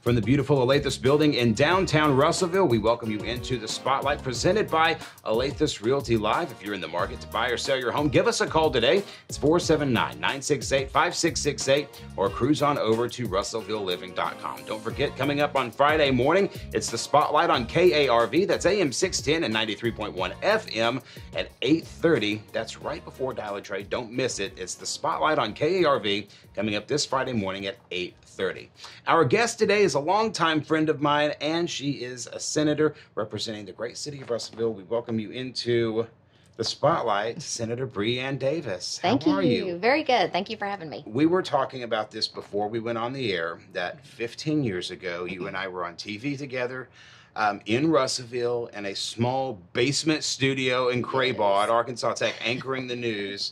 From the beautiful Alathus building in downtown Russellville, we welcome you into the Spotlight presented by Alathus Realty Live. If you're in the market to buy or sell your home, give us a call today. It's 479-968-5668 or cruise on over to russellvilleliving.com. Don't forget, coming up on Friday morning, it's the Spotlight on KARV. That's AM 610 and 93.1 FM at 8:30. That's right before Dial a Trade. Don't miss it. It's the Spotlight on KARV coming up this Friday morning at 8:30. Our guest today is a longtime friend of mine, and she is a senator representing the great city of Russellville. We welcome you into the Spotlight, Senator Breanne Davis. How are you? Very good. Thank you for having me. We were talking about this before we went on the air, that 15 years ago, you and I were on TV together in Russellville in a small basement studio in Craybaugh at Arkansas Tech, anchoring the news.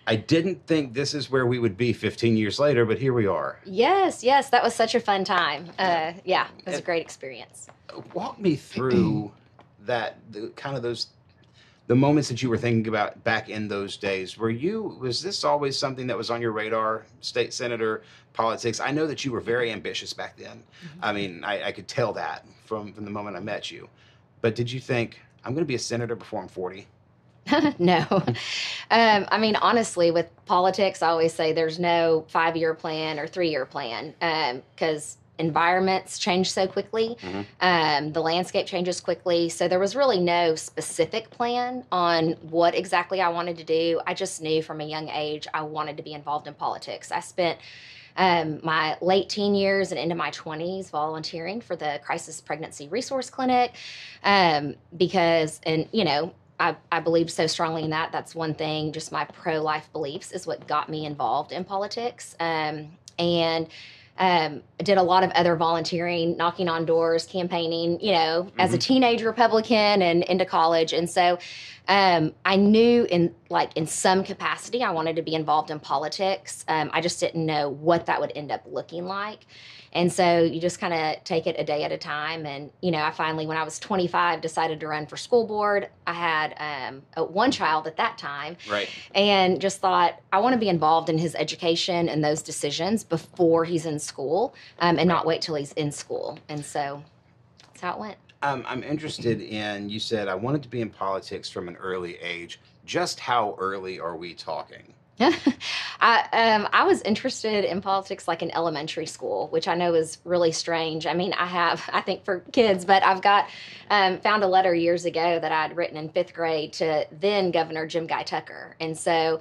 I didn't think this is where we would be 15 years later, but here we are. Yes, that was such a fun time. It was a great experience. Walk me through the moments that you were thinking about back in those days. Was this always something that was on your radar, state senator politics? I know that you were very ambitious back then. I mean, I could tell that from the moment I met you. But did you think, I'm going to be a senator before I'm 40? No. I mean, honestly, with politics, I always say there's no 5-year plan or 3-year plan because environments change so quickly. The landscape changes quickly. So there was really no specific plan on what exactly I wanted to do. I just knew from a young age I wanted to be involved in politics. I spent my late teen years and into my 20s volunteering for the Crisis Pregnancy Resource Clinic because, I believed so strongly in that. That's one thing, just my pro-life beliefs is what got me involved in politics. I did a lot of other volunteering, knocking on doors, campaigning, as a teenage Republican and into college. And so I knew in some capacity I wanted to be involved in politics. I just didn't know what that would end up looking like. And so you just kind of take it a day at a time. And, I finally, when I was 25, decided to run for school board. I had one child at that time. Right. And just thought, I want to be involved in his education and those decisions before he's in school and not wait till he's in school. And so that's how it went. I'm interested in, you said, I wanted to be in politics from an early age. Just how early are we talking? I was interested in politics in elementary school, which I know is really strange. I mean, I think for kids, but I've got found a letter years ago that I'd written in 5th grade to then Governor Jim Guy Tucker. And so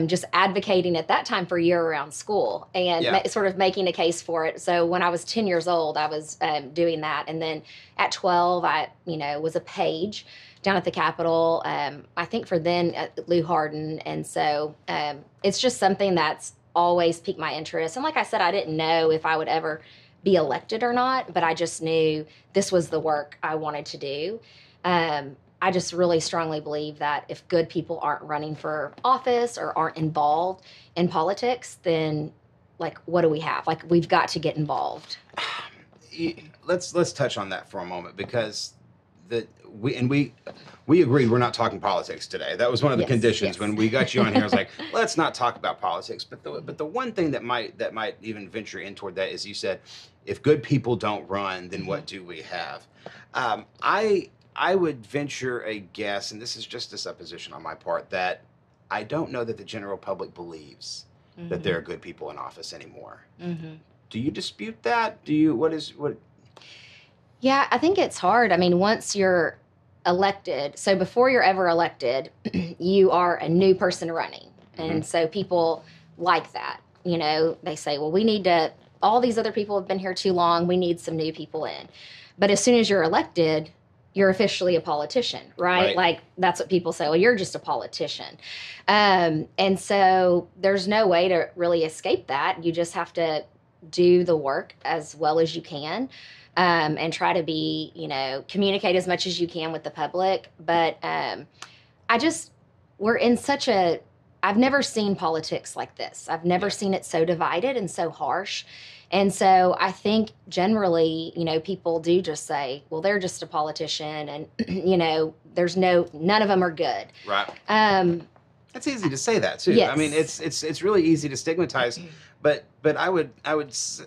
just advocating at that time for year-round school and sort of making a case for it. So when I was 10 years old, I was doing that. And then at 12, I was a page down at the Capitol, I think for then Lou Hardin. And so it's just something that's always piqued my interest. And like I said, I didn't know if I would ever be elected or not, but I just knew this was the work I wanted to do. I just really strongly believe that if good people aren't running for office or aren't involved in politics, then what do we have? We've got to get involved. Let's touch on that for a moment, because we agreed we're not talking politics today. That was one of the conditions when we got you on here. I was like, let's not talk about politics. But the one thing that might even venture in toward that is, you said, if good people don't run, then what do we have? I would venture a guess, and this is just a supposition on my part, that I don't know that the general public believes that there are good people in office anymore. Do you dispute that? What? Yeah, I think it's hard. I mean, once you're elected, so before you're ever elected, you are a new person running. And so people like that. They say, well, all these other people have been here too long. We need some new people in. But as soon as you're elected, you're officially a politician, right? That's what people say. Well, you're just a politician. And so there's no way to really escape that. You just have to do the work as well as you can. And try to be, communicate as much as you can with the public. But we're in I've never seen politics like this. I've never seen it so divided and so harsh. And so I think generally, people do just say, well, they're just a politician and, none of them are good. Right. That's easy to say that too. Yes. I mean, it's really easy to stigmatize, but I would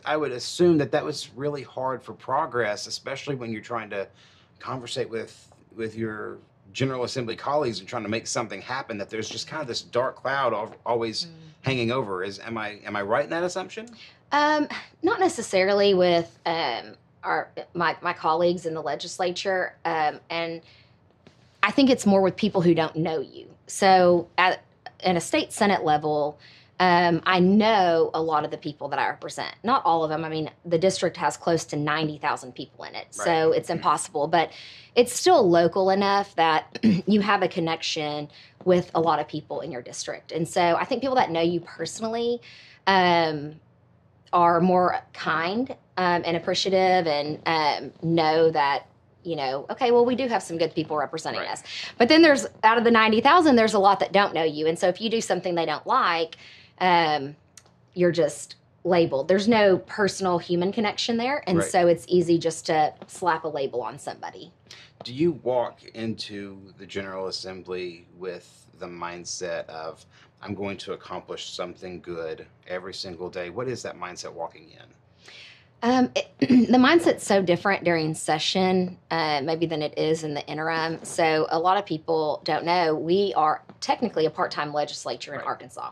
assume that was really hard for progress, especially when you're trying to conversate with your General Assembly colleagues and trying to make something happen. That there's just kind of this dark cloud always hanging over. Am I right in that assumption? Not necessarily with my colleagues in the legislature, and I think it's more with people who don't know you. So at a state Senate level, I know a lot of the people that I represent. Not all of them. I mean, the district has close to 90,000 people in it, so it's impossible. But it's still local enough that you have a connection with a lot of people in your district. And so I think people that know you personally are more kind and appreciative and know that, okay, well, we do have some good people representing us. But then out of the 90,000, there's a lot that don't know you. And so if you do something they don't like, you're just labeled. There's no personal human connection there. And so it's easy just to slap a label on somebody. Do you walk into the General Assembly with the mindset of, I'm going to accomplish something good every single day? What is that mindset walking in? The mindset's so different during session, maybe than it is in the interim. So a lot of people don't know we are technically a part-time legislature in Arkansas.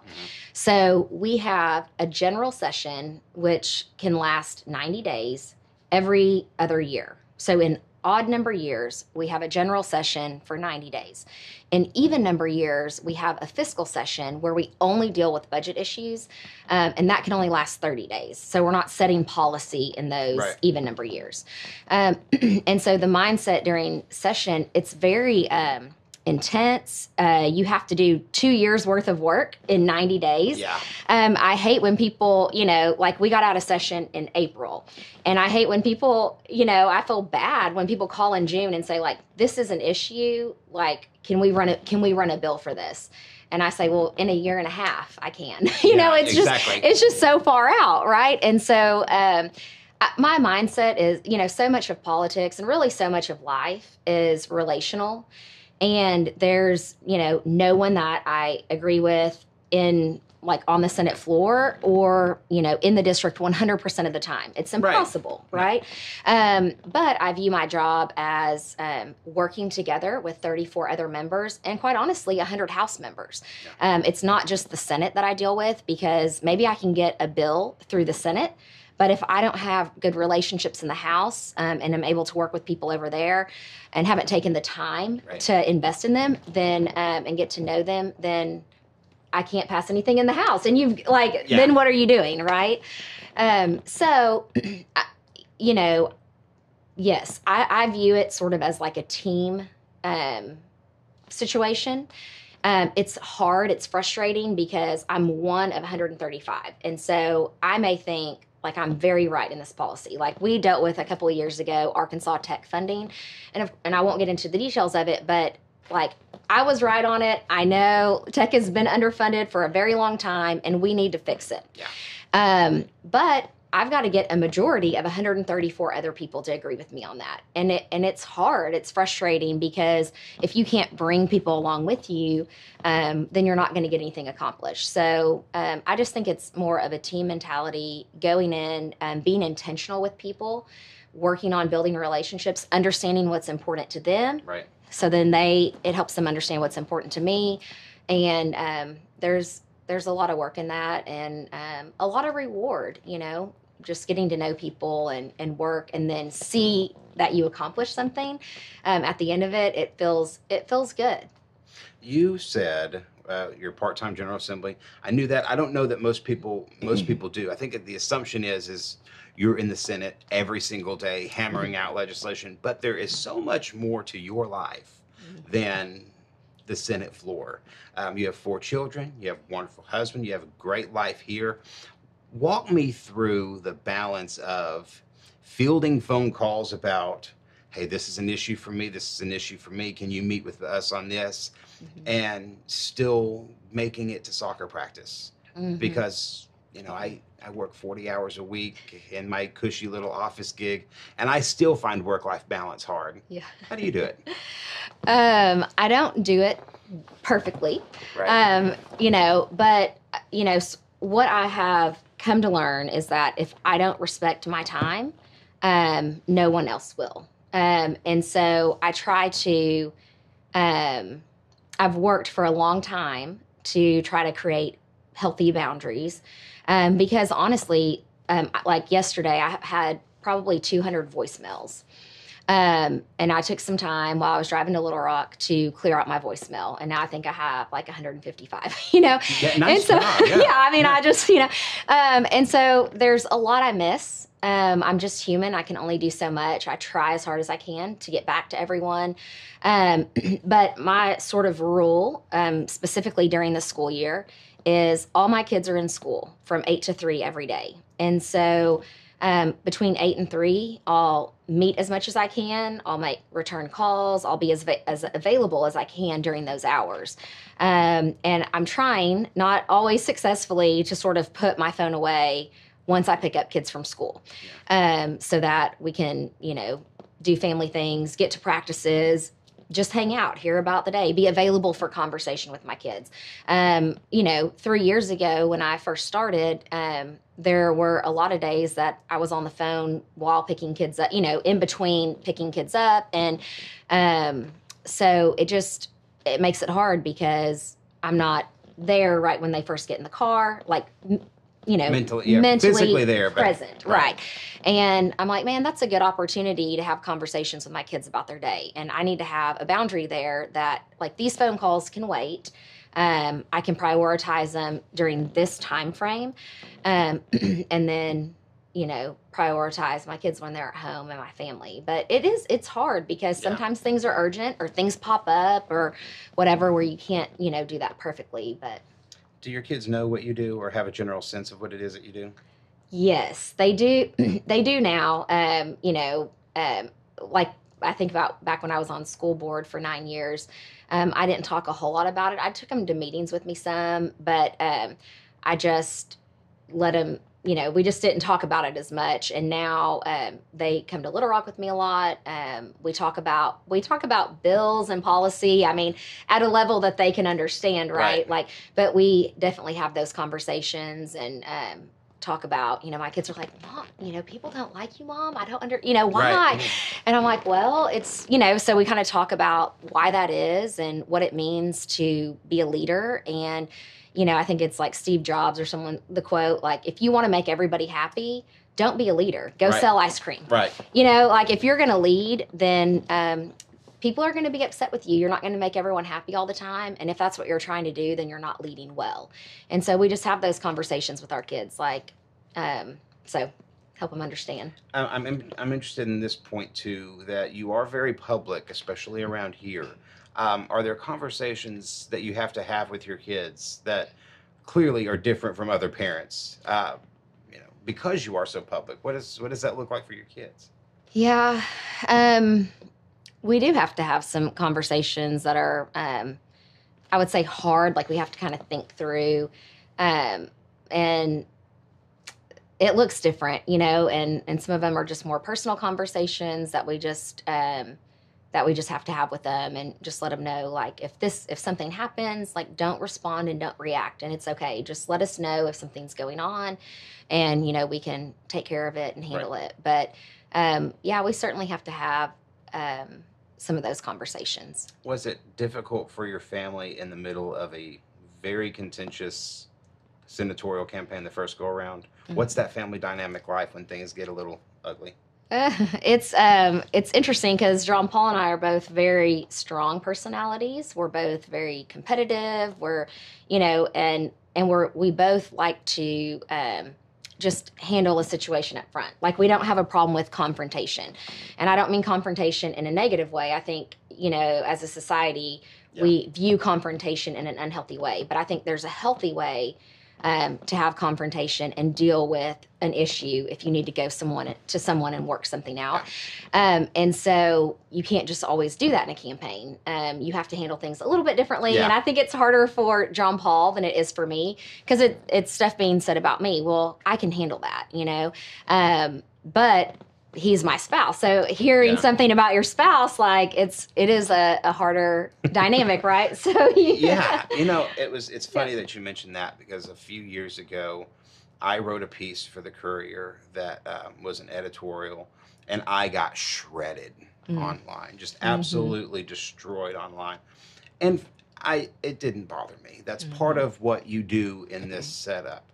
So we have a general session, which can last 90 days every other year. So in odd number years, we have a general session for 90 days. In even number years, we have a fiscal session where we only deal with budget issues, and that can only last 30 days. So we're not setting policy in those even number years. And so the mindset during session, it's very intense. You have to do 2 years worth of work in 90 days. Yeah. I hate when people, like we got out of session in April, and I hate when people, I feel bad when people call in June and say, like, this is an issue. Like, can we run a bill for this? And I say, well, in a year and a half, I can. It's just so far out, right? And so my mindset is, so much of politics and really so much of life is relational. And there's, no one that I agree with on the Senate floor or, in the district 100% of the time. It's impossible, right? But I view my job as working together with 34 other members and, quite honestly, 100 House members. It's not just the Senate that I deal with, because maybe I can get a bill through the Senate, but if I don't have good relationships in the House and I'm able to work with people over there and haven't taken the time to invest in them, then and get to know them, then I can't pass anything in the House. And then what are you doing, right? So, yes, I view it sort of as like a team situation. It's hard. It's frustrating because I'm one of 135. And so I may think, like, I'm very right in this policy. Like, we dealt with a couple of years ago Arkansas tech funding, and I won't get into the details of it, but like, I was right on it. I know tech has been underfunded for a very long time, and we need to fix it. But I've got to get a majority of 134 other people to agree with me on that, and it's hard. It's frustrating because if you can't bring people along with you, then you're not going to get anything accomplished. So I just think it's more of a team mentality, going in and being intentional with people, working on building relationships, understanding what's important to them. Right. So then it helps them understand what's important to me, and there's a lot of work in that, and a lot of reward. Just getting to know people and work, and then see that you accomplish something. At the end of it, it feels good. You said you're part-time General Assembly. I knew that. I don't know that most people do. I think the assumption is you're in the Senate every single day hammering out legislation, but there is so much more to your life than the Senate floor. You have 4 children, you have a wonderful husband, you have a great life here. Walk me through the balance of fielding phone calls about, hey, this is an issue for me, this is an issue for me, can you meet with us on this? And still making it to soccer practice. Because, I work 40 hours a week in my cushy little office gig, and I still find work-life balance hard. Yeah. How do you do it? I don't do it perfectly. Right. But what I have come to learn is that if I don't respect my time, no one else will. And so I try to, I've worked for a long time to try to create healthy boundaries. Because honestly, like yesterday, I had probably 200 voicemails. And I took some time while I was driving to Little Rock to clear out my voicemail. And now I think I have like 155, Yeah, nice And so, job. Yeah. I mean, I just, and so there's a lot I miss. I'm just human. I can only do so much. I try as hard as I can to get back to everyone. But my sort of rule, specifically during the school year, is all my kids are in school from 8 to 3 every day. And so between 8 and 3, I'll meet as much as I can. I'll make return calls. I'll be as available as I can during those hours. And I'm trying, not always successfully, to sort of put my phone away once I pick up kids from school, so that we can, do family things, get to practices, just hang out, hear about the day, be available for conversation with my kids. 3 years ago when I first started, there were a lot of days that I was on the phone while picking kids up, in between picking kids up. And so it makes it hard because I'm not there right when they first get in the car, like, mentally physically there, present. Right. And I'm like, man, that's a good opportunity to have conversations with my kids about their day. And I need to have a boundary there that, like, these phone calls can wait. I can prioritize them during this time frame. And then, prioritize my kids when they're at home and my family. But it's hard because sometimes things are urgent or things pop up or whatever where you can't, do that perfectly. But do your kids know what you do or have a general sense of what it is that you do? Yes, they do. They do now. Like I think about back when I was on school board for 9 years, I didn't talk a whole lot about it. I took them to meetings with me some, but I just let them, we just didn't talk about it as much. And now they come to Little Rock with me a lot. We talk about bills and policy. I mean, at a level that they can understand, right? Like, but we definitely have those conversations and talk about, my kids are like, Mom, people don't like you, Mom. I don't why? Right. And I'm like, well, it's, so we kind of talk about why that is and what it means to be a leader. And I think it's like Steve Jobs or someone, the quote, like, if you want to make everybody happy, don't be a leader. Go sell ice cream. Right. Like if you're going to lead, then people are going to be upset with you. You're not going to make everyone happy all the time. And if that's what you're trying to do, then you're not leading well. And so we just have those conversations with our kids, like, so help them understand. I'm interested in this point too, that you are very public, especially around here. Are there conversations that you have to have with your kids that clearly are different from other parents? Because you are so public, what does that look like for your kids? Yeah, we do have to have some conversations that are, I would say, hard. Like we have to kind of think through, and it looks different, and some of them are just more personal conversations that we just have to have with them and just let them know, like, if something happens, like, don't respond and don't react. And it's okay. Just let us know if something's going on and, we can take care of it and handle it. But, we certainly have to have some of those conversations. Was it difficult for your family in the middle of a very contentious senatorial campaign the first go around? Mm-hmm. What's that family dynamic like when things get a little ugly? It's interesting because John Paul and I are both very strong personalities. We're both very competitive. We're, and we both like to just handle a situation up front. Like we don't have a problem with confrontation, and I don't mean confrontation in a negative way. I think as a society we view confrontation in an unhealthy way, but I think there's a healthy way to have confrontation and deal with an issue if you need to go to someone and work something out. And so you can't just always do that in a campaign. You have to handle things a little bit differently. Yeah. And I think it's harder for John Paul than it is for me because it's stuff being said about me. Well, I can handle that, but he's my spouse. So hearing something about your spouse, like it is a harder dynamic, right? So yeah, it's funny that you mentioned that, because a few years ago, I wrote a piece for the Courier that was an editorial, and I got shredded online, just absolutely destroyed online. And it didn't bother me. That's part of what you do in this setup.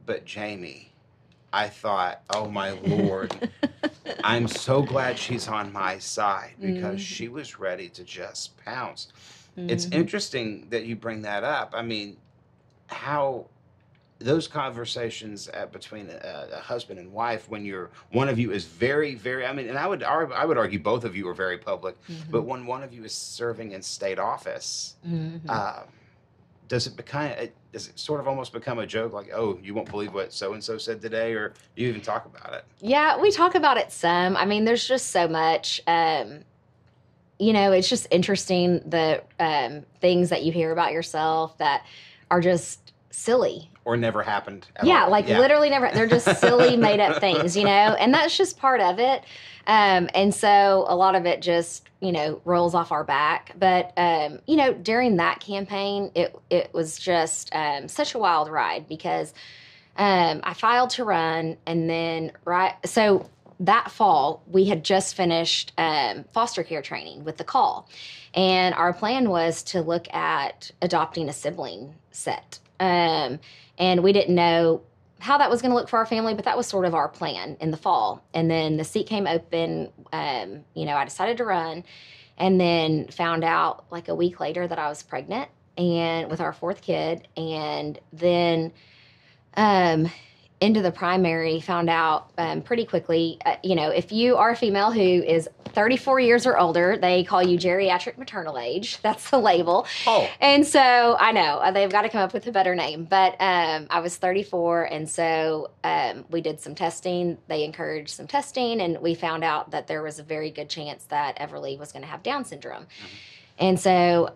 But Jamie, I thought, oh my Lord, I'm so glad she's on my side, because she was ready to just pounce. It's interesting that you bring that up. I mean, how those conversations between a husband and wife, when one of you is very, very, I mean, and I would argue both of you are very public, but when one of you is serving in state office, does it sort of almost become a joke, like, oh, you won't believe what so and so said today, or do you even talk about it? Yeah, we talk about it some. I mean, there's just so much. It's just interesting, the things that you hear about yourself that are just silly. Or never happened at all. Literally never. They're just silly, made up things, and that's just part of it. And so a lot of it just, rolls off our back. But, during that campaign, it was just such a wild ride, because I filed to run, and then so that fall, we had just finished foster care training with the call. And our plan was to look at adopting a sibling set. And we didn't know how that was going to look for our family, but that was sort of our plan in the fall. And then the seat came open. I decided to run, and then found out like a week later that I was pregnant and with our fourth kid. And then into the primary, found out pretty quickly, if you are a female who is 34 years or older, they call you geriatric maternal age. That's the label. Oh. And so I know they've got to come up with a better name, but I was 34. And so we did some testing. They encouraged some testing, and we found out that there was a very good chance that Everly was going to have Down syndrome. And so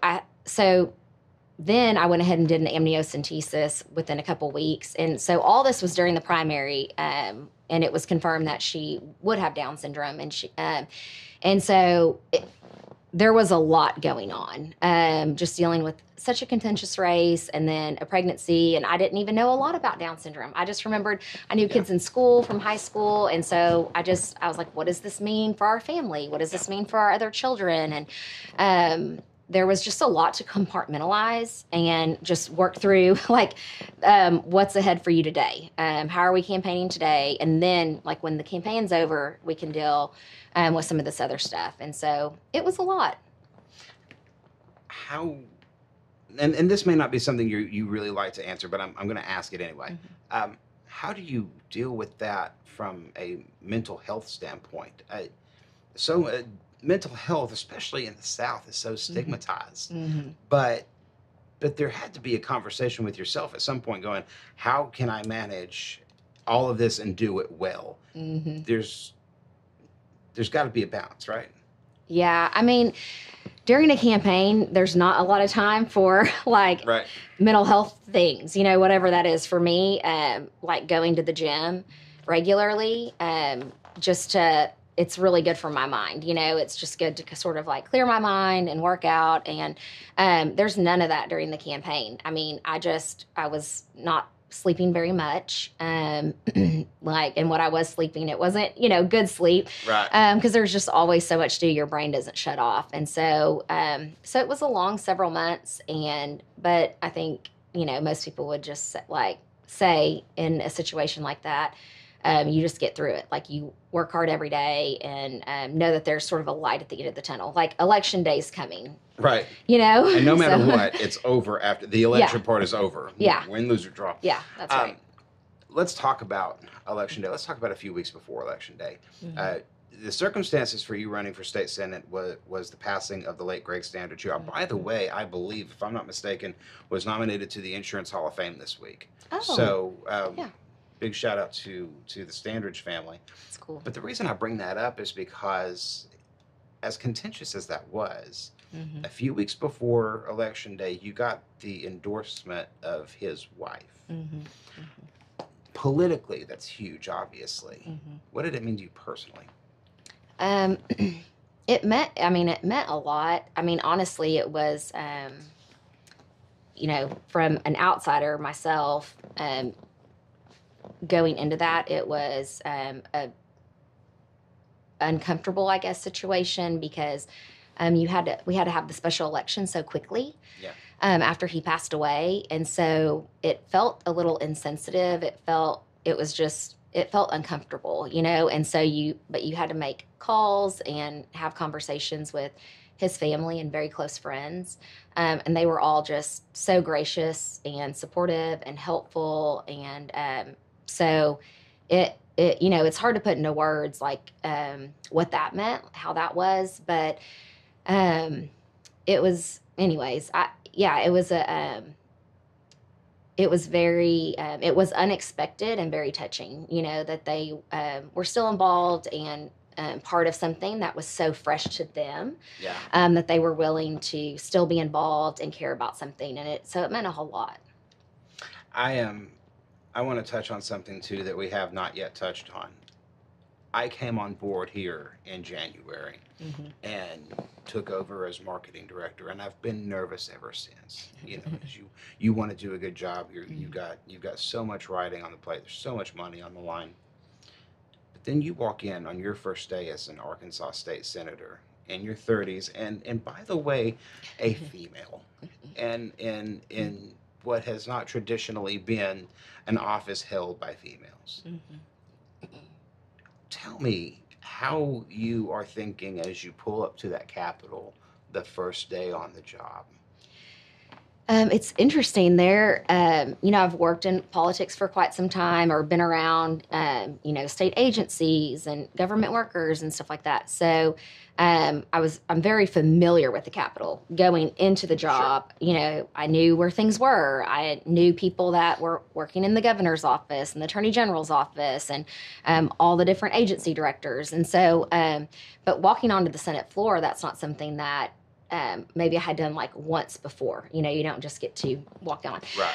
then I went ahead and did an amniocentesis within a couple weeks. And so all this was during the primary, and it was confirmed that she would have Down syndrome. And so there was a lot going on, just dealing with such a contentious race, and then a pregnancy. And I didn't even know a lot about Down syndrome. I just remembered I knew kids in school from high school. And so I was like, what does this mean for our family? What does this mean for our other children? And there was just a lot to compartmentalize and just work through, what's ahead for you today? How are we campaigning today? And then, when the campaign's over, we can deal with some of this other stuff. And so it was a lot. How, and this may not be something you really like to answer, but I'm going to ask it anyway. How do you deal with that from a mental health standpoint? Mental health, especially in the South, is so stigmatized. But there had to be a conversation with yourself at some point, going, how can I manage all of this and do it well? There's got to be a balance, right? Yeah, I mean, during a campaign, there's not a lot of time for mental health things, whatever that is. For me, going to the gym regularly, it's really good for my mind. It's just good to sort of clear my mind and work out. And there's none of that during the campaign. I mean, I was not sleeping very much. And what I was sleeping, it wasn't, good sleep. Right. Because there's just always so much to do. Your brain doesn't shut off. And so, it was a long several months. But I think, most people would just say in a situation like that, you just get through it. You work hard every day and know that there's sort of a light at the end of the tunnel. Election day's coming. Right. And no matter what, it's over after the election part is over. Yeah. Win, lose, or draw. Yeah, that's right. Let's talk about election day. Let's talk about a few weeks before election day. The circumstances for you running for state senate was the passing of the late Greg Standard, who, by the way, I believe, if I'm not mistaken, was nominated to the Insurance Hall of Fame this week. Oh. So, yeah. Big shout out to the Standridge family. That's cool. But the reason I bring that up is because, as contentious as that was, a few weeks before Election Day, you got the endorsement of his wife. politically, that's huge, obviously. Mm-hmm. What did it mean to you personally? It meant a lot. I mean, honestly, it was, from an outsider myself, going into that, it was a uncomfortable, I guess, situation because we had to have the special election so quickly. Yeah. After he passed away, and so it felt a little insensitive. It felt uncomfortable, and so you had to make calls and have conversations with his family and very close friends, and they were all just so gracious and supportive and helpful, and so it's hard to put into words like what that meant, how that was, but it was anyways. It was very, it was unexpected and very touching, that they were still involved and part of something that was so fresh to them, that they were willing to still be involved and care about something. And so it meant a whole lot. I want to touch on something too that we have not yet touched on. I came on board here in January and took over as marketing director, and I've been nervous ever since. Because you want to do a good job. You've got so much riding on the plate. There's so much money on the line. But then you walk in on your first day as an Arkansas State Senator in your 30s, and by the way, a female, and in what has not traditionally been an office held by females. Tell me how you are thinking as you pull up to that Capitol the first day on the job. It's interesting there. I've worked in politics for quite some time, or been around, state agencies and government workers and stuff like that. So I'm very familiar with the Capitol going into the job. Sure. I knew where things were. I knew people that were working in the governor's office and the attorney general's office and all the different agency directors. And so, but walking onto the Senate floor, that's not something that maybe I had done like once before. You don't just get to walk on. Right.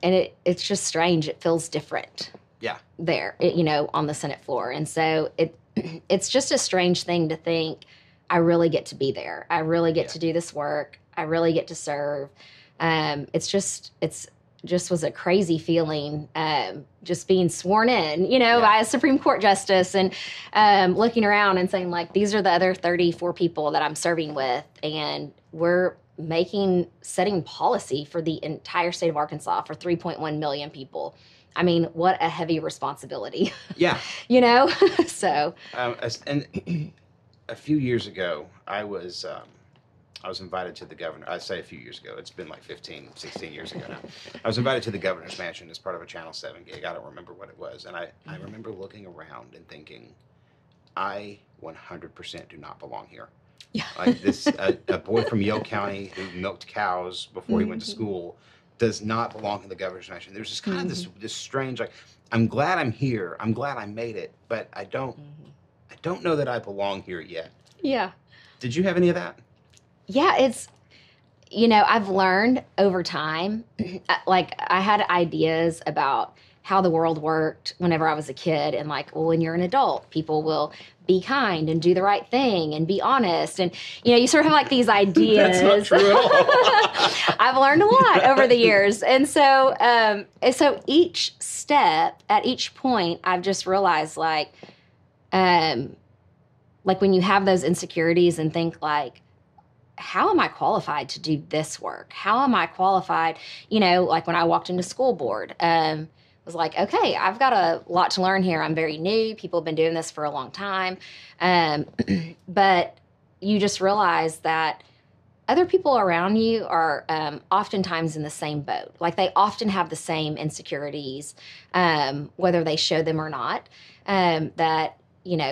And it's just strange. It feels different. Yeah. There, on the Senate floor. And so it's just a strange thing to think, I really get to be there. I really get to do this work. I really get to serve. It's just was a crazy feeling, just being sworn in, by a Supreme Court justice, and looking around and saying, like, these are the other 34 people that I'm serving with, and we're setting policy for the entire state of Arkansas for 3.1 million people. I mean, what a heavy responsibility. Yeah. So. And a few years ago, I was invited to the governor. I say a few years ago. It's been like 15, 16 years ago now. I was invited to the governor's mansion as part of a Channel 7 gig. I don't remember what it was. And I remember looking around and thinking, I 100% do not belong here. Yeah. Like this, a boy from Yale County who milked cows before he went to school does not belong in the governor's mansion. There's just kind of this strange, like, I'm glad I'm here. I'm glad I made it, but I don't know that I belong here yet. Yeah. Did you have any of that? Yeah, it's, I've learned over time, like, I had ideas about how the world worked whenever I was a kid, and like, well, when you're an adult, people will be kind and do the right thing and be honest, and you sort of have like these ideas. That's not true at all. I've learned a lot over the years, and so each step, at each point, I've just realized like when you have those insecurities and think like, how am I qualified to do this work? How am I qualified? Like when I walked into school board, was like, okay, I've got a lot to learn here. I'm very new. People have been doing this for a long time. But you just realize that other people around you are oftentimes in the same boat. Like they often have the same insecurities, whether they show them or not, that,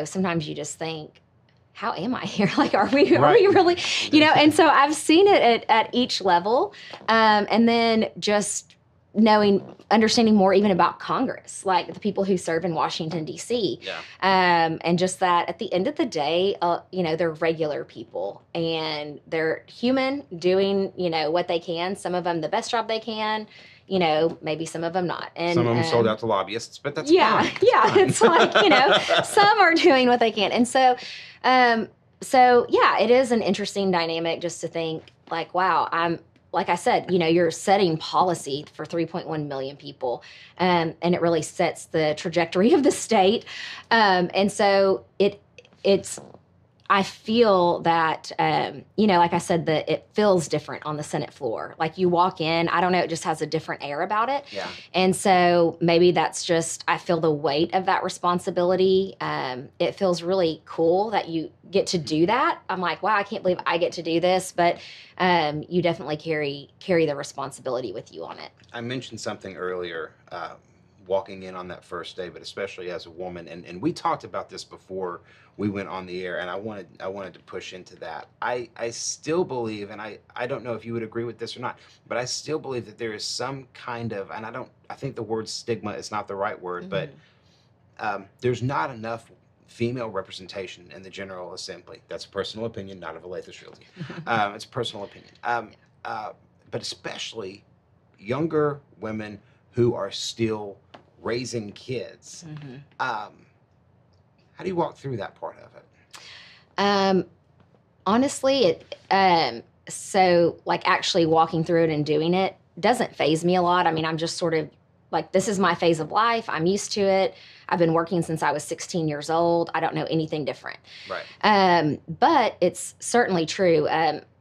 sometimes you just think, how am I here? Like, are we really, and so I've seen it at each level. And then just understanding more even about Congress, like the people who serve in Washington, D.C. Yeah. And just that at the end of the day, they're regular people and they're human doing, what they can. Some of them the best job they can, maybe some of them not. And some of them sold out to lobbyists, but that's yeah, fine. Yeah. It's like, some are doing what they can. And so, it is an interesting dynamic just to think like, wow, like I said, you're setting policy for 3.1 million people, and it really sets the trajectory of the state. And so it's, I feel that, like I said, that it feels different on the Senate floor. Like you walk in, I don't know, it just has a different air about it. Yeah. And so maybe that's just, I feel the weight of that responsibility. It feels really cool that you get to do that. I'm like, wow, I can't believe I get to do this. But you definitely carry the responsibility with you on it. I mentioned something earlier, walking in on that first day, but especially as a woman, and we talked about this before we went on the air, and I wanted to push into that. I still believe, and I don't know if you would agree with this or not, but I still believe that there is some kind of, and I think the word stigma is not the right word, but there's not enough female representation in the General Assembly. That's a personal opinion, not of Olathe Realty. It's a personal opinion. But especially younger women who are still raising kids. How do you walk through that part of it? Honestly, so like actually walking through it and doing it doesn't faze me a lot. I mean, I'm just sort of like, this is my phase of life. I'm used to it. I've been working since I was 16 years old. I don't know anything different. Right. But it's certainly true.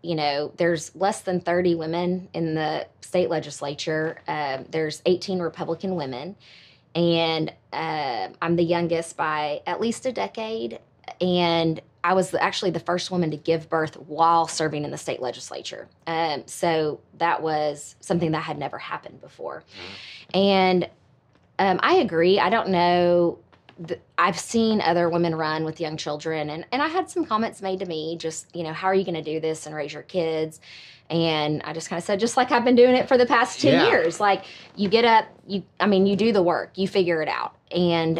There's less than 30 women in the state legislature. There's 18 Republican women. And I'm the youngest by at least a decade. And I was actually the first woman to give birth while serving in the state legislature. So that was something that had never happened before. And I agree. I don't know. I've seen other women run with young children, and I had some comments made to me, just, how are you going to do this and raise your kids? And I just kind of said, just like I've been doing it for the past 10 years. Like, you get up, you do the work, you figure it out. And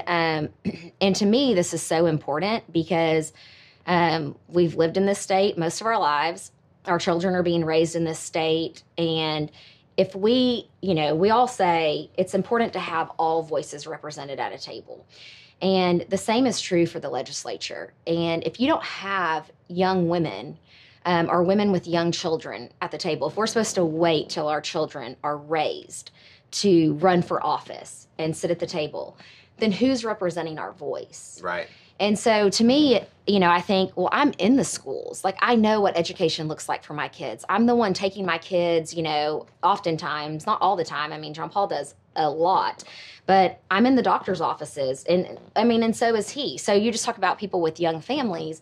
to me, this is so important because we've lived in this state most of our lives. Our children are being raised in this state. And if we all say it's important to have all voices represented at a table. And the same is true for the legislature. And if you don't have young women or women with young children at the table, if we're supposed to wait till our children are raised to run for office and sit at the table, then who's representing our voice? Right. And so to me, I think, well, I'm in the schools. Like, I know what education looks like for my kids. I'm the one taking my kids, oftentimes, not all the time. I mean, John Paul does a lot, but I'm in the doctor's offices, and so is he. So you just talk about people with young families.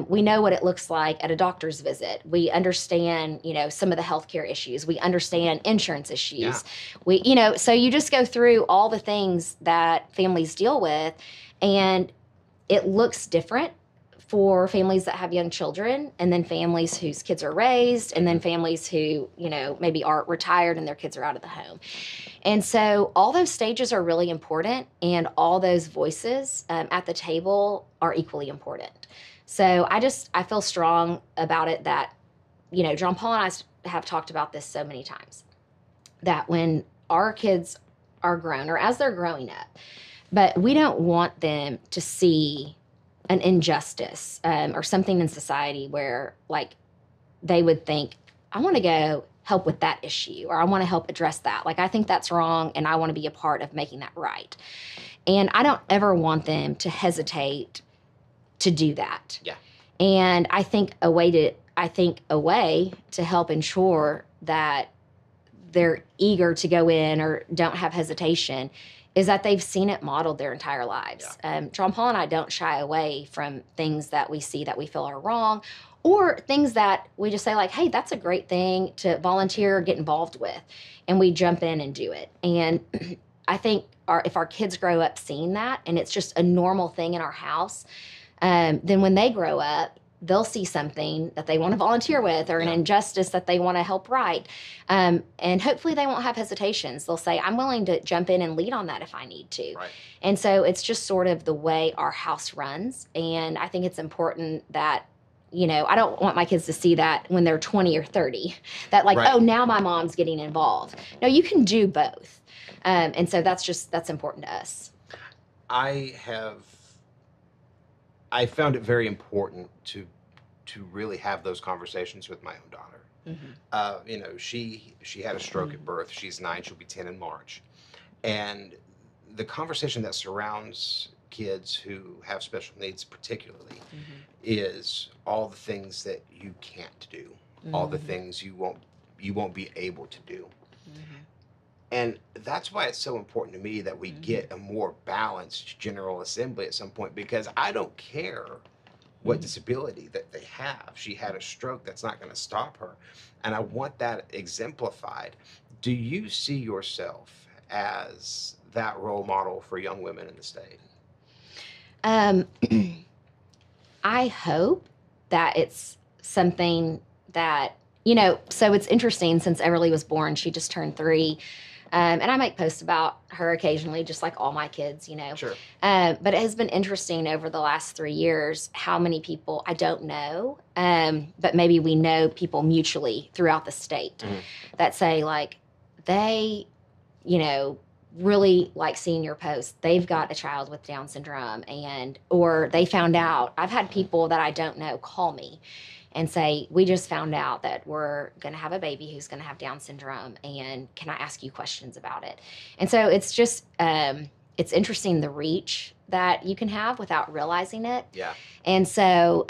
We know what it looks like at a doctor's visit. We understand, some of the healthcare issues. We understand insurance issues. Yeah. So you just go through all the things that families deal with, and it looks different for families that have young children, and then families whose kids are raised, and then families who, maybe are retired and their kids are out of the home. And so all those stages are really important, and all those voices at the table are equally important. So I feel strong about it that, John Paul and I have talked about this so many times, that when our kids are grown, or as they're growing up, but we don't want them to see an injustice or something in society where, like, they would think, I want to go help with that issue, or I want to help address that. Like, I think that's wrong, and I want to be a part of making that right. And I don't ever want them to hesitate to do that. Yeah. And I think a way to help ensure that they're eager to go in or don't have hesitation is that they've seen it modeled their entire lives. Yeah. John Paul and I don't shy away from things that we see that we feel are wrong, or things that we just say, like, hey, that's a great thing to volunteer or get involved with. And we jump in and do it. And I think if our kids grow up seeing that, and it's just a normal thing in our house, then when they grow up, they'll see something that they want to volunteer with, or an injustice that they want to help right. And hopefully they won't have hesitations. They'll say, I'm willing to jump in and lead on that if I need to. Right. And so it's just sort of the way our house runs. And I think it's important that I don't want my kids to see that when they're 20 or 30, that like, Right. oh, now my mom's getting involved. No, you can do both. And so that's important to us. I found it very important to really have those conversations with my own daughter. Mm-hmm. She had a stroke at birth. She's 9. She'll be 10 in March. And the conversation that surrounds kids who have special needs particularly is all the things that you can't do, all the things you won't be able to do. And that's why it's so important to me that we get a more balanced General Assembly at some point, because I don't care what disability that they have. She had a stroke. That's not going to stop her. And I want that exemplified. Do you see yourself as that role model for young women in the state? I hope that it's something that, so it's interesting, since Everly was born, she just turned 3. And I make posts about her occasionally, just like all my kids, Sure. But it has been interesting over the last 3 years how many people I don't know, but maybe we know people mutually throughout the state that say, like, they, really like seeing your post. They've got a child with Down syndrome, or they found out. I've had people that I don't know call me and say, we just found out that we're going to have a baby who's going to have Down syndrome, and can I ask you questions about it? And so it's just, it's interesting the reach that you can have without realizing it. Yeah. And so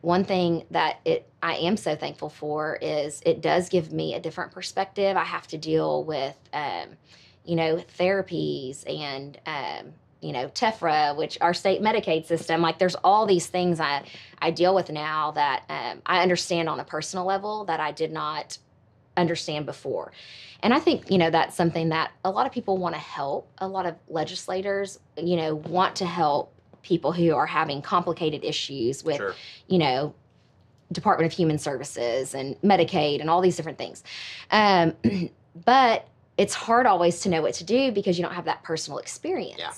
one thing that I am so thankful for is it does give me a different perspective. I have to deal with, therapies and, Tefra, which our state Medicaid system, like there's all these things I deal with now that I understand on a personal level that I did not understand before. And I think, that's something that a lot of people want to help. A lot of legislators, want to help people who are having complicated issues with, Sure. Department of Human Services and Medicaid and all these different things. But it's hard always to know what to do because you don't have that personal experience. Yeah.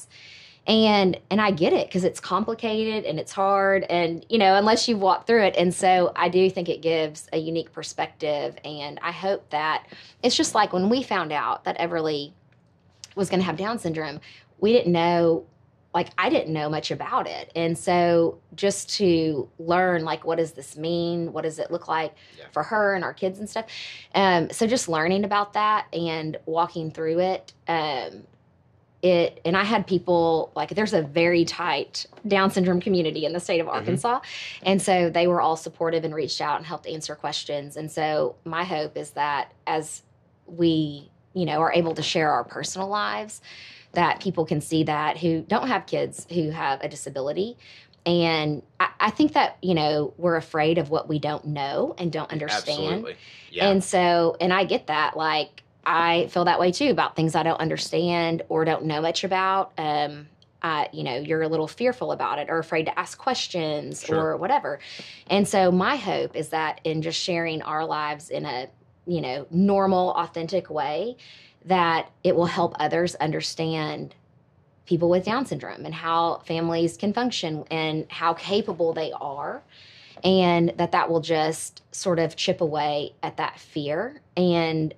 And I get it, because it's complicated and it's hard, and unless you've walked through it. And so I do think it gives a unique perspective, and I hope that it's just like when we found out that Everly was going to have Down syndrome, we didn't know, like I didn't know much about it. And so just to learn, like, what does this mean? What does it look like for her and our kids and stuff? So just learning about that and walking through it, and I had people, like, there's a very tight Down syndrome community in the state of Arkansas. And so they were all supportive and reached out and helped answer questions. And so my hope is that as we, are able to share our personal lives, that people can see that who don't have kids who have a disability. And I think that, we're afraid of what we don't know and don't understand. Absolutely. Yeah. And so, and I get that, like, I feel that way too about things I don't understand or don't know much about. You're a little fearful about it or afraid to ask questions. Sure. Or whatever. And so my hope is that in just sharing our lives in a, normal, authentic way, that it will help others understand people with Down syndrome and how families can function and how capable they are. And that will just sort of chip away at that fear and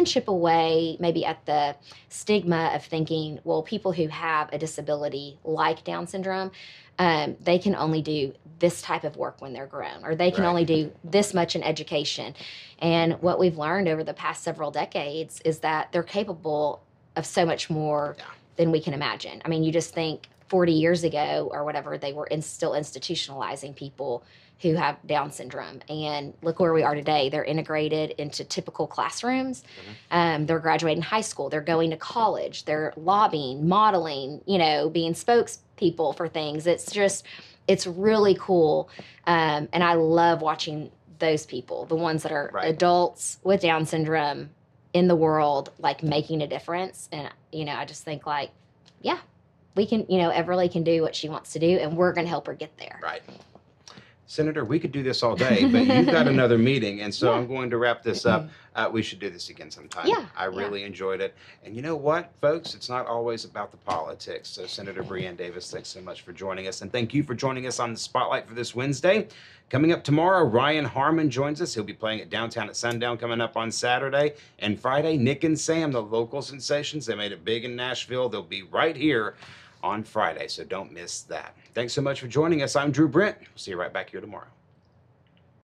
chip away maybe at the stigma of thinking, well, people who have a disability like Down syndrome, they can only do this type of work when they're grown, or they can only do this much in education. And what we've learned over the past several decades is that they're capable of so much more than we can imagine. I mean, you just think 40 years ago or whatever, they were still institutionalizing people who have Down syndrome. And look where we are today. They're integrated into typical classrooms. They're graduating high school. They're going to college. They're lobbying, modeling, being spokespeople for things. It's really cool. And I love watching those people, the ones that are adults with Down syndrome in the world, like making a difference. And, I just think, like, yeah, we can, Everly can do what she wants to do, and we're going to help her get there. Right. Senator, we could do this all day, but you've got another meeting, and so I'm going to wrap this up. We should do this again sometime. Yeah, I really enjoyed it. And you know what, folks? It's not always about the politics. So, Senator Breanne Davis, thanks so much for joining us, and thank you for joining us on the Spotlight for this Wednesday. Coming up tomorrow, Ryan Harmon joins us. He'll be playing at Downtown at Sundown coming up on Saturday. And Friday, Nick and Sam, the local sensations, they made it big in Nashville. They'll be right here on Friday, so don't miss that. Thanks so much for joining us. I'm Drew Brent. We'll see you right back here tomorrow.